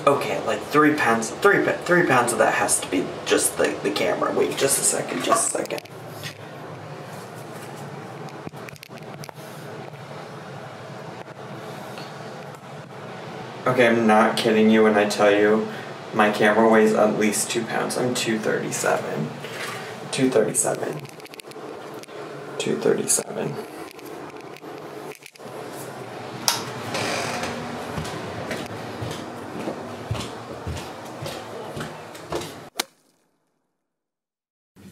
Okay, like 3 pounds, 3 pounds of that has to be just the camera. Wait, just a second, just a second. Okay, I'm not kidding you when I tell you my camera weighs at least 2 pounds. I'm 237. 237. 237.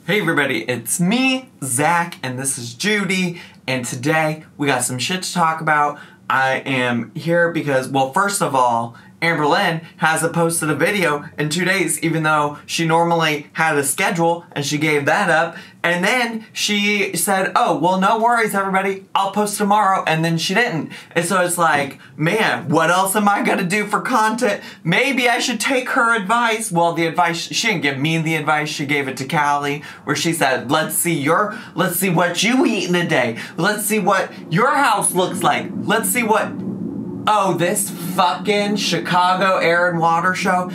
Hey everybody, it's me, Zach, and this is Judy, and today we got some shit to talk about. I am here because, well, first of all, Amber Lynn hasn't posted a video in 2 days, even though she normally had a schedule, and she gave that up. And then she said, oh, well, no worries, everybody. I'll post tomorrow. And then she didn't. And so it's like, man, what else am I going to do for content? Maybe I should take her advice. Well, the advice, she didn't give me the advice. She gave it to Callie, where she said, let's see what you eat in a day. Let's see what your house looks like. Let's see what... Oh, this fucking Chicago Air and Water show.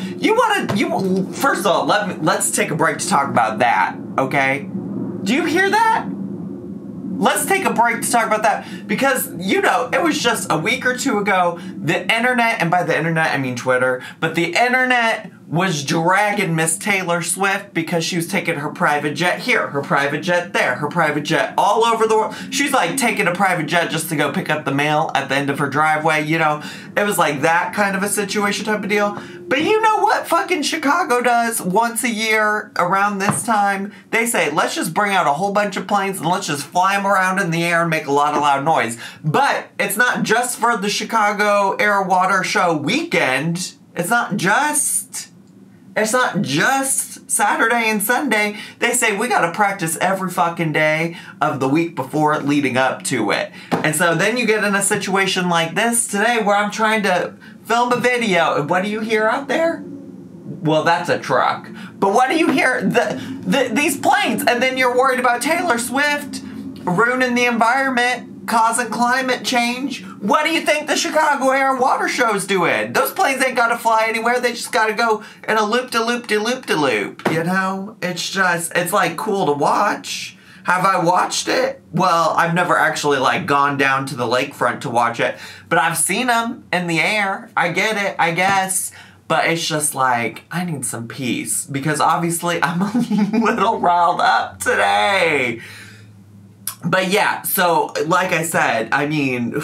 First of all, let's take a break to talk about that, okay? Do you hear that? Let's take a break to talk about that because, you know, it was just a week or two ago, the internet, and by the internet I mean Twitter, but the internet was dragging Miss Taylor Swift because she was taking her private jet here, her private jet there, her private jet all over the world. She's like taking a private jet just to go pick up the mail at the end of her driveway, you know. It was like that kind of a situation type of deal. But you know what fucking Chicago does once a year around this time? They say, let's just bring out a whole bunch of planes and let's just fly them around in the air and make a lot of loud noise. But it's not just for the Chicago Air Water Show weekend. It's not just Saturday and Sunday. They say we gotta practice every fucking day of the week before it leading up to it. And so then you get in a situation like this today where I'm trying to film a video. And what do you hear out there? Well, that's a truck. But what do you hear? These planes. And then you're worried about Taylor Swift ruining the environment, causing climate change. What do you think the Chicago Air and Water Show's doing? Those planes ain't gotta fly anywhere. They just gotta go in a loop-de-loop-de-loop-de-loop, you know? It's like cool to watch. Have I watched it? Well, I've never actually like gone down to the lakefront to watch it, but I've seen them in the air. I get it, I guess. But it's just like, I need some peace because obviously I'm a little riled up today. But yeah, so like I said, I mean,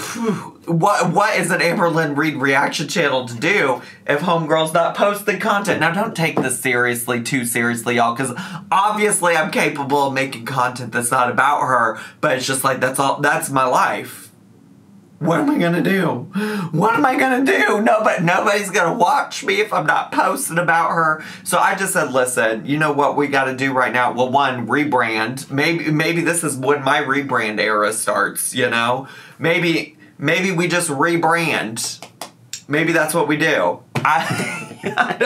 what is an Amber Lynn Reid reaction channel to do if homegirl's not posting content? Now don't take this too seriously, y'all, because obviously I'm capable of making content that's not about her, but it's just like, that's my life. What am I gonna do? What am I gonna do? Nobody's gonna watch me if I'm not posting about her. So I just said, listen, you know what we gotta do right now? Well, one, rebrand. Maybe this is when my rebrand era starts, you know? Maybe we just rebrand. Maybe that's what we do. I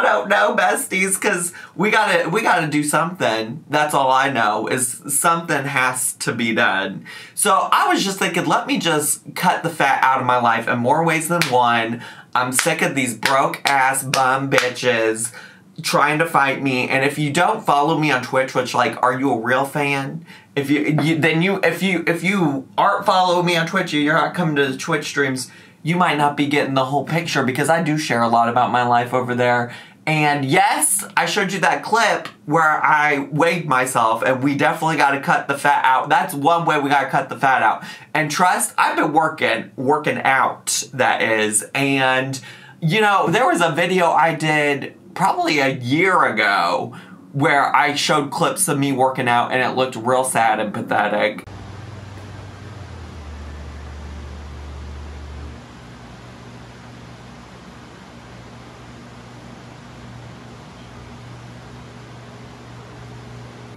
don't know, besties, because we gotta do something. That's all I know, is something has to be done. So I was just thinking, let me just cut the fat out of my life in more ways than one. I'm sick of these broke ass bum bitches trying to fight me. And if you don't follow me on Twitch, which, like, are you a real fan? If you aren't following me on Twitch, you're not coming to the Twitch streams, you might not be getting the whole picture because I do share a lot about my life over there. And yes, I showed you that clip where I weighed myself, and we definitely got to cut the fat out. That's one way we got to cut the fat out. And trust, I've been working out, that is. And, you know, there was a video I did probably a year ago where I showed clips of me working out, and it looked real sad and pathetic.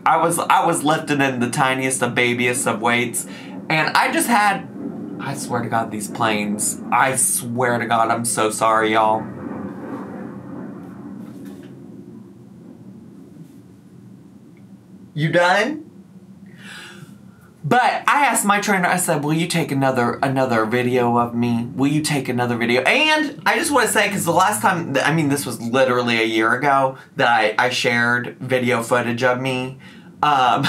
I was lifting in the tiniest of babiest of weights, and I just had, I swear to God, these planes, I swear to God, I'm so sorry, y'all. You done? But I asked my trainer, I said, will you take another video of me? Will you take another video? And I just want to say, because the last time, I mean, this was literally a year ago that I shared video footage of me. But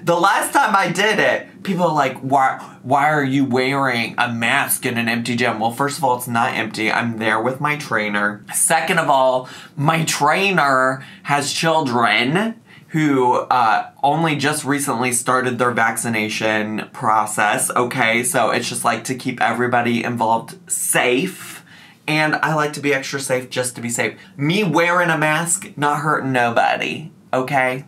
the last time I did it, people are like, why are you wearing a mask in an empty gym? Well, first of all, it's not empty. I'm there with my trainer. Second of all, my trainer has children who only just recently started their vaccination process, okay? So it's just like to keep everybody involved safe. And I like to be extra safe just to be safe. Me wearing a mask, not hurting nobody, okay?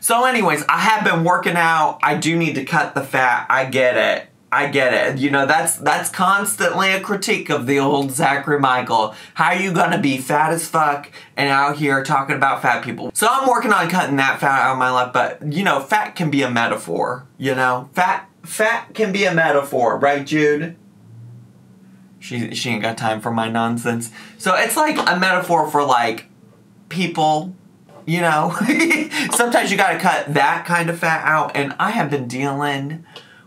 So anyways, I have been working out. I do need to cut the fat. I get it. I get it. You know, that's constantly a critique of the old Zachary Michael. How are you gonna be fat as fuck and out here talking about fat people? So I'm working on cutting that fat out of my life, but you know, fat can be a metaphor, you know? Fat can be a metaphor, right, Jude? She ain't got time for my nonsense. So it's like a metaphor for like people, you know? Sometimes you gotta cut that kind of fat out, and I have been dealing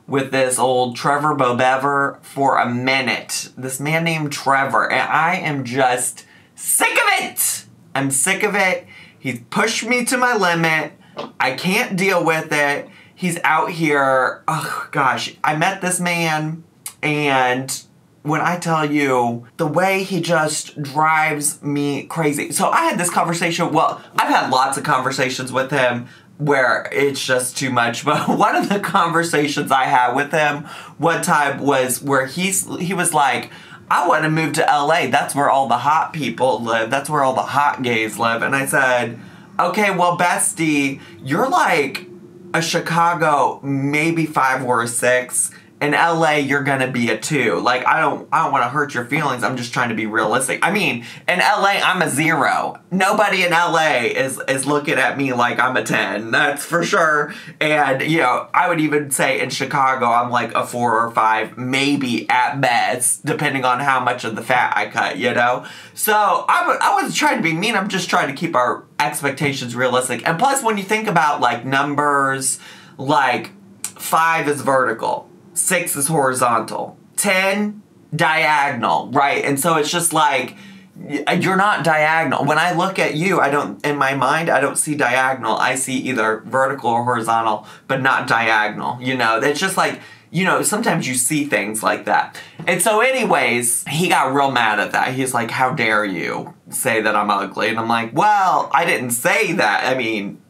with this old Trevor Bobever for a minute. This man named Trevor, and I am just sick of it. I'm sick of it. He's pushed me to my limit. I can't deal with it. He's out here, oh gosh, I met this man, and when I tell you, the way he just drives me crazy. So I had this conversation, well, I've had lots of conversations with him where it's just too much, but one of the conversations I had with him one time was where he was like, I want to move to LA. That's where all the hot people live. That's where all the hot gays live. And I said, okay, well, bestie, you're like a Chicago, maybe 5 or a 6. In LA, you're gonna be a 2. Like, I don't want to hurt your feelings. I'm just trying to be realistic. I mean, in LA, I'm a 0. Nobody in LA is looking at me like I'm a 10. That's for sure. And, you know, I would even say in Chicago, I'm like a 4 or 5, maybe at best, depending on how much of the fat I cut, you know? So, I wasn't trying to be mean. I'm just trying to keep our expectations realistic. And plus, when you think about, like, numbers, like, 5 is vertical. 6 is horizontal, 10 diagonal, right? And so it's just like, you're not diagonal. When I look at you, in my mind, I don't see diagonal. I see either vertical or horizontal, but not diagonal, you know? It's just like, you know, sometimes you see things like that. And so anyways, he got real mad at that. He's like, how dare you say that I'm ugly? And I'm like, well, I didn't say that. I mean,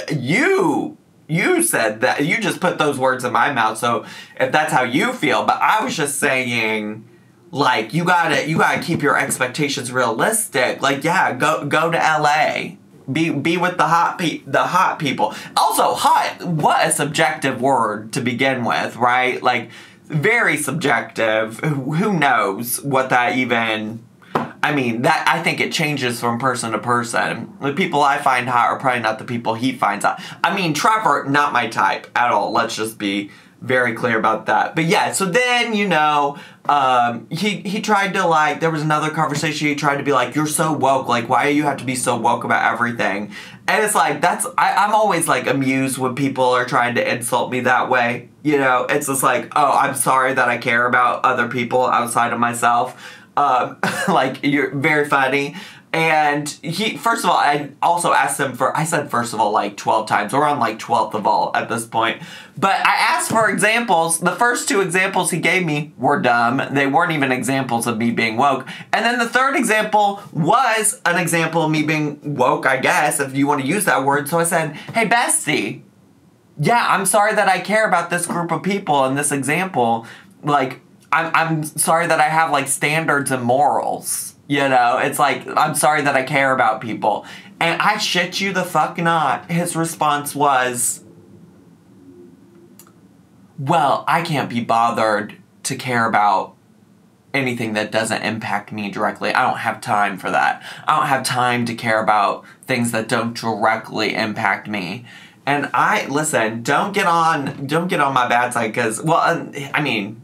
you said that. You just put those words in my mouth, so if that's how you feel. But I was just saying, like, you gotta keep your expectations realistic. Like, yeah, go to LA. Be with the hot people. Also, hot, what a subjective word to begin with, right? Like, very subjective. Who knows what that even... I mean, I think it changes from person to person. The people I find hot are probably not the people he finds hot. I mean, Trevor, not my type at all. Let's just be very clear about that. But yeah, so then, you know, he tried to, like, there was another conversation, he tried to be like, you're so woke, like, why do you have to be so woke about everything? And it's like, I'm always, like, amused when people are trying to insult me that way. You know, it's just like, oh, I'm sorry that I care about other people outside of myself. Like, you're very funny. And first of all, I also asked him I said first of all like 12 times. We're on like 12th of all at this point. But I asked for examples. The first 2 examples he gave me were dumb. They weren't even examples of me being woke. And then the third example was an example of me being woke, I guess, if you want to use that word. So I said, hey, bestie, yeah, I'm sorry that I care about this group of people in this example. Like, I'm sorry that I have, like, standards and morals, you know? It's like, I'm sorry that I care about people. And I shit you the fuck not, his response was, well, I can't be bothered to care about anything that doesn't impact me directly. I don't have time for that. I don't have time to care about things that don't directly impact me. And listen, don't get on my bad side, because, well, I mean,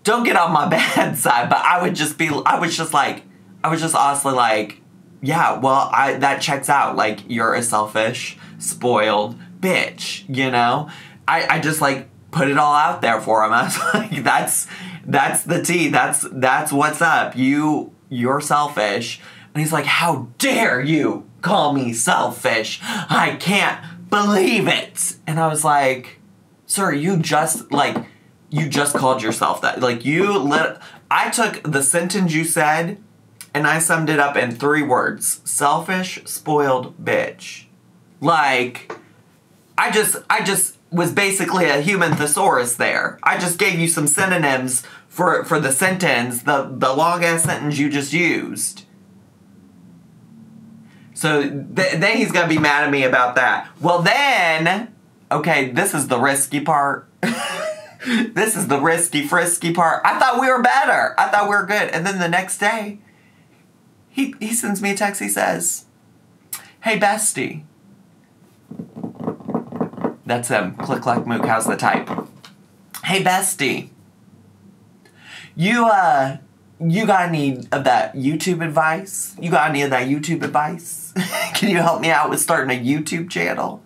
don't get on my bad side, but I was just honestly like, yeah, well, that checks out. Like, you're a selfish, spoiled bitch, you know? I just, like, put it all out there for him. I was like, that's the tea. That's what's up. You're selfish. And he's like, how dare you call me selfish? I can't believe it. And I was like, sir, you just called yourself that. Like, I took the sentence you said and I summed it up in 3 words. Selfish, spoiled bitch. Like, I just was basically a human thesaurus there. I just gave you some synonyms for the sentence, the long-ass sentence you just used. So then he's going to be mad at me about that. Well then, okay, this is the risky part. This is the risky, frisky part. I thought we were better. I thought we were good. And then the next day, he sends me a text. He says, hey, bestie. That's him. Click, clack, mook. How's the type? Hey, bestie. You got any of that YouTube advice? You got any of that YouTube advice? Can you help me out with starting a YouTube channel?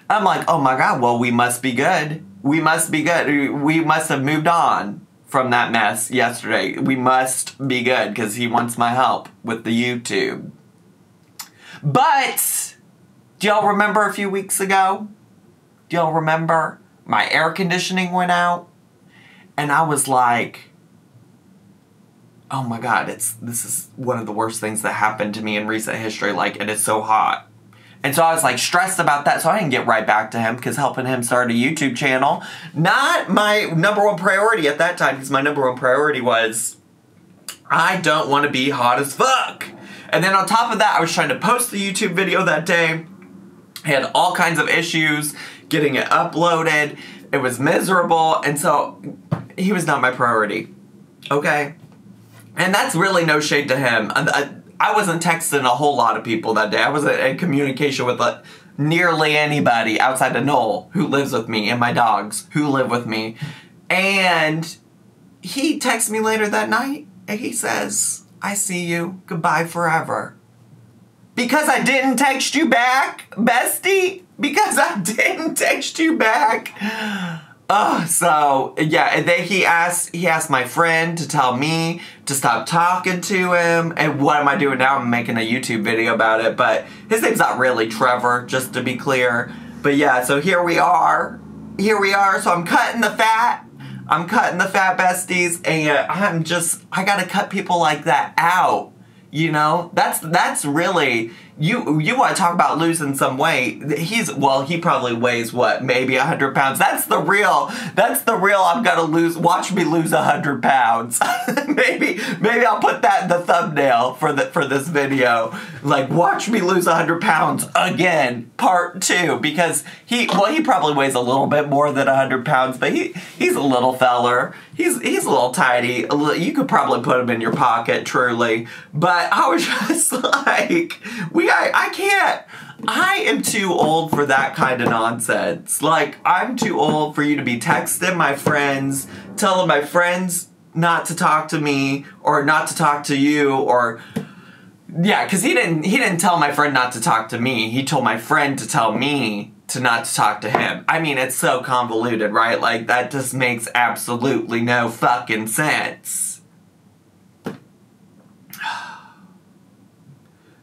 I'm like, oh my God, well, we must be good. We must be good. We must have moved on from that mess yesterday. We must be good, because he wants my help with the YouTube. But, do y'all remember a few weeks ago? Do y'all remember? My air conditioning went out. And I was like, oh my God, this is one of the worst things that happened to me in recent history. Like, it is so hot. And so I was like stressed about that, so I didn't get right back to him, because helping him start a YouTube channel, not my number one priority at that time, because my number one priority was, I don't want to be hot as fuck. And then on top of that, I was trying to post the YouTube video that day. I had all kinds of issues getting it uploaded. It was miserable, and so he was not my priority. Okay? And that's really no shade to him. I wasn't texting a whole lot of people that day. I wasn't in communication with nearly anybody outside of Noel, who lives with me, and my dogs, who live with me. And he texts me later that night, and he says, I see you. Goodbye forever. Because I didn't text you back, bestie? Because I didn't text you back. So, yeah, and then he asked my friend to tell me to stop talking to him. And what am I doing now? I'm making a YouTube video about it. But his name's not really Trevor, just to be clear. But yeah, so here we are. Here we are. So I'm cutting the fat. I'm cutting the fat, besties. And I gotta cut people like that out. You know, that's really, you want to talk about losing some weight. He probably weighs what, maybe 100 pounds. That's the real, I'm gonna watch me lose 100 pounds. maybe I'll put that in the thumbnail for this video. Like, watch me lose 100 pounds again, part 2, because he probably weighs a little bit more than 100 pounds, but he's a little feller. He's a little tidy. You could probably put him in your pocket, truly. But I was just like, I can't. I am too old for that kind of nonsense. Like, I'm too old for you to be texting my friends, telling my friends not to talk to me, or not to talk to you, or... Yeah, because he didn't tell my friend not to talk to me. He told my friend to tell me not to talk to him. I mean, it's so convoluted, right? Like, that just makes absolutely no fucking sense.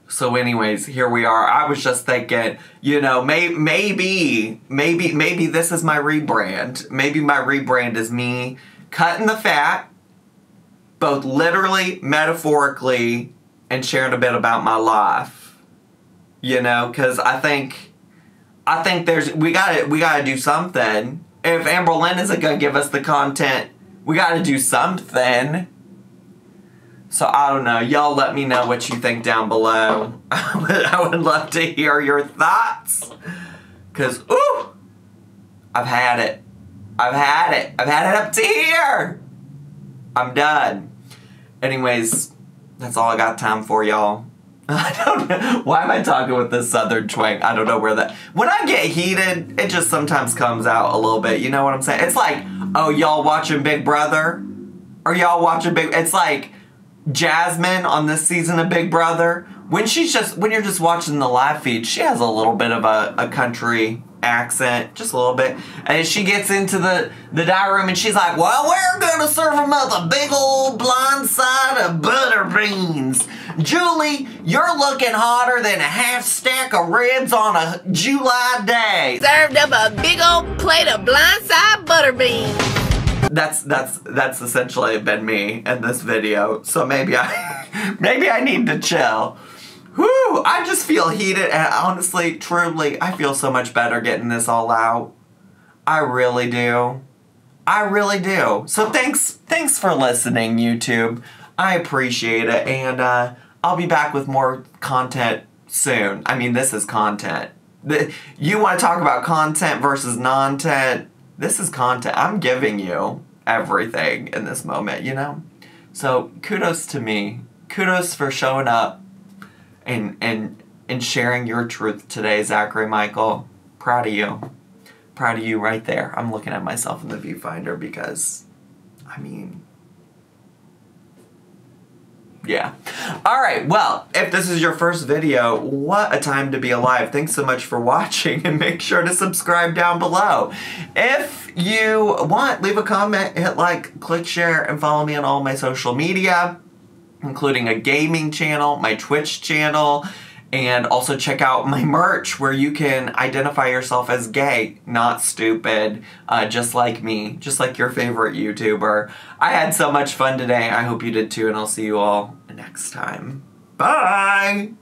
So anyways, here we are. I was just thinking, you know, maybe this is my rebrand. Maybe my rebrand is me cutting the fat, both literally, metaphorically, and sharing a bit about my life. You know, because I think we gotta do something. If Amber Lynn isn't gonna give us the content, we gotta do something. So I don't know. Y'all let me know what you think down below. I would love to hear your thoughts. Cause ooh, I've had it. I've had it up to here. I'm done. Anyways, that's all I got time for, y'all. I don't know. Why am I talking with this southern twang? I don't know where that... When I get heated, it just sometimes comes out a little bit. You know what I'm saying? It's like, oh, y'all watching Big Brother? Or y'all watching Big... It's like Jasmine on this season of Big Brother. When you're just watching the live feed, she has a little bit of a country accent, just a little bit. And she gets into the diary room and she's like, well, we're gonna serve them up a big old blind side of butter beans. Julie, you're looking hotter than a half stack of ribs on a July day. Served up a big old plate of blindside butter beans. That's essentially been me in this video. So maybe I need to chill. Whew, I just feel heated, and honestly, truly, I feel so much better getting this all out. I really do. I really do. So thanks for listening, YouTube. I appreciate it, and I'll be back with more content soon. I mean, this is content. You want to talk about content versus non-tent? This is content. I'm giving you everything in this moment, you know? So kudos to me. Kudos for showing up and sharing your truth today, Zachary Michael. Proud of you. Proud of you right there. I'm looking at myself in the viewfinder because, I mean, yeah. Alright, well, if this is your first video, what a time to be alive. Thanks so much for watching, and make sure to subscribe down below. If you want, leave a comment, hit like, click share, and follow me on all my social media, including a gaming channel, my Twitch channel, and also check out my merch where you can identify yourself as gay, not stupid, just like me, just like your favorite YouTuber. I had so much fun today. I hope you did too, and I'll see you all next time. Bye!